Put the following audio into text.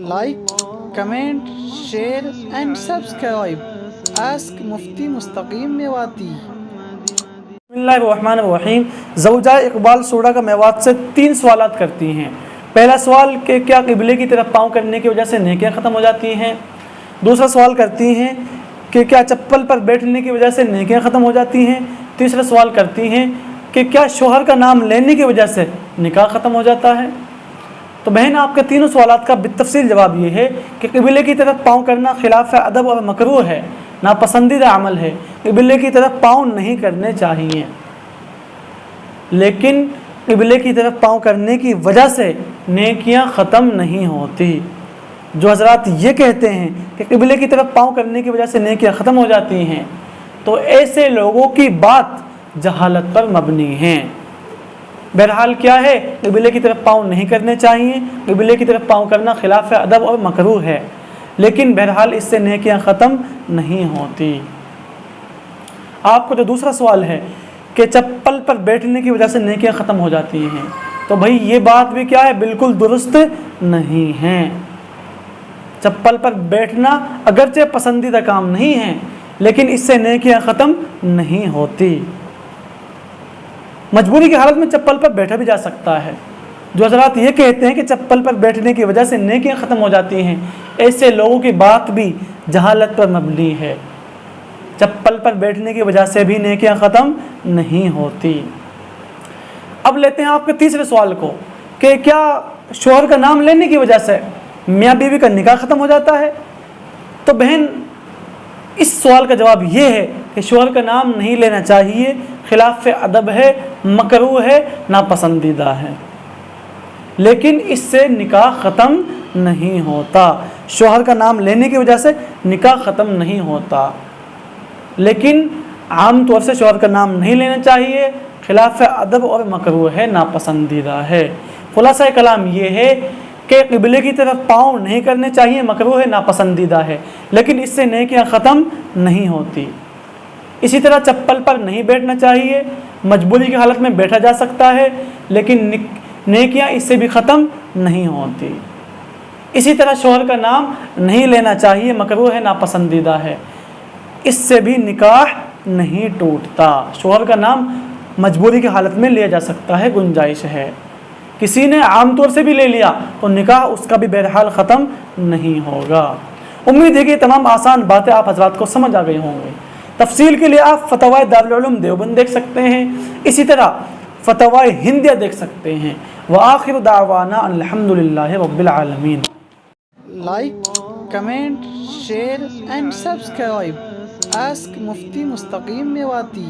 like, comment, share and subscribe. Ask Mufti Mustaqim Mewati. Bismillahirrahmanirrahim. زوجہ اقبال سورہ کا میوات سے 3 سوالات کرتی ہیں. پہلا سوال کہ کیا قبلے کی طرف پاؤں کرنے کی وجہ سے نیکیاں ختم ہو جاتی ہیں. دوسرا سوال کرتی ہیں کہ کیا چپل پر بیٹھنے کی وجہ سے نیکیاں ختم ہو جاتی ہیں. تیسرا سوال کرتی ہیں کہ کیا شوہر کا نام لینے کی وجہ سے نکاح ختم ہو جاتا ہے. تو بہن آپ کے تینوں سوالات کا بالتفصیل جواب یہ ہے کہ قبلے کی طرف پاؤں کرنا خلاف ادب اور مکروہ ہے، ناپسندیدہ عمل ہے. قبلے کی طرف پاؤں نہیں کرنے چاہیے، لیکن قبلے کی طرف پاؤں کرنے کی وجہ سے نیکیاں ختم نہیں ہوتی. جو حضرات یہ کہتے ہیں کہ قبلے کی طرف پاؤں کرنے کی وجہ سے نیکیاں ختم ہو جاتی ہیں، تو ایسے لوگوں کی بات جہالت پر مبنی ہیں. بہرحال کیا ہے، قبلے کی طرف پاؤں نہیں کرنے چاہیے. قبلے کی طرف پاؤں کرنا خلاف ادب اور مکروہ ہے، لیکن بہرحال اس سے نیکیاں ختم نہیں ہوتی. آپ کو جو دوسرا سوال ہے کہ چپل پر بیٹھنے کی وجہ سے نیکیاں ختم ہو جاتی ہیں، تو بھائی یہ بات بھی کیا ہے، بالکل درست نہیں ہے. چپل پر بیٹھنا اگرچہ پسندیدہ کام نہیں ہے، لیکن اس سے نیکیاں ختم نہیں ہوتی. مجبوری کی حالت میں چپل پر بیٹھا بھی جا سکتا ہے. جو حضرات یہ کہتے ہیں کہ چپل پر بیٹھنے کی وجہ سے نیکیاں ختم ہو جاتی ہیں، ایسے لوگوں کی بات بھی جہالت پر مبنی ہے. چپل پر بیٹھنے کی وجہ سے بھی نیکیاں ختم نہیں ہوتی. اب لیتے ہیں آپ کے تیسرے سوال کو کہ کیا شوہر کا نام لینے کی وجہ سے میاں بیوی کا نکاح ختم ہو جاتا ہے. تو بہن اس سوال کا جواب یہ ہے کہ شوہر کا نام نہیں لینا چاہیے، خلاف ادب ہے، مکروہ ہے، ناپسندیدہ ہے، لیکن اس سے نکاح ختم نہیں ہوتا. شوہر کا نام لینے کی وجہ سے نکاح ختم نہیں ہوتا، لیکن عام طور سے شوہر کا نام نہیں لینا چاہیے، خلاف ادب اور مکروہ ہے، ناپسندیدہ ہے. خلاصہ کلام یہ ہے کہ قبلے کی طرف پاؤں نہیں کرنے چاہیے، مکروہ ہے، ناپسندیدہ ہے، لیکن اس سے نیکیاں ختم نہیں ہوتی. اسی طرح چپل پر نہیں بیٹھنا چاہیے، مجبوری کی حالت میں بیٹھا جا سکتا ہے، لیکن نیکیاں اس سے بھی ختم نہیں ہوتی. اسی طرح شوہر کا نام نہیں لینا چاہیے، مکروہ ہے، ناپسندیدہ ہے، اس سے بھی نکاح نہیں ٹوٹتا. شوہر کا نام مجبوری کی حالت میں لیا جا سکتا ہے، گنجائش ہے. کسی نے عام طور سے بھی لے لیا تو نکاح اس کا بھی بہرحال ختم نہیں ہوگا. امید ہے کہ یہ تمام آسان باتیں آپ حضرات کو سمجھ آ گئی ہوں گی. تفصیل کے لیے آپ فتاوی دارالعلوم دیوبند دیکھ سکتے ہیں، اسی طرح فتاوی ہندیہ دیکھ سکتے ہیں. وآخر دعوانا الحمدللہ رب العالمین. Like, comment, share and subscribe. Ask Mufti Mustaqim Mewati.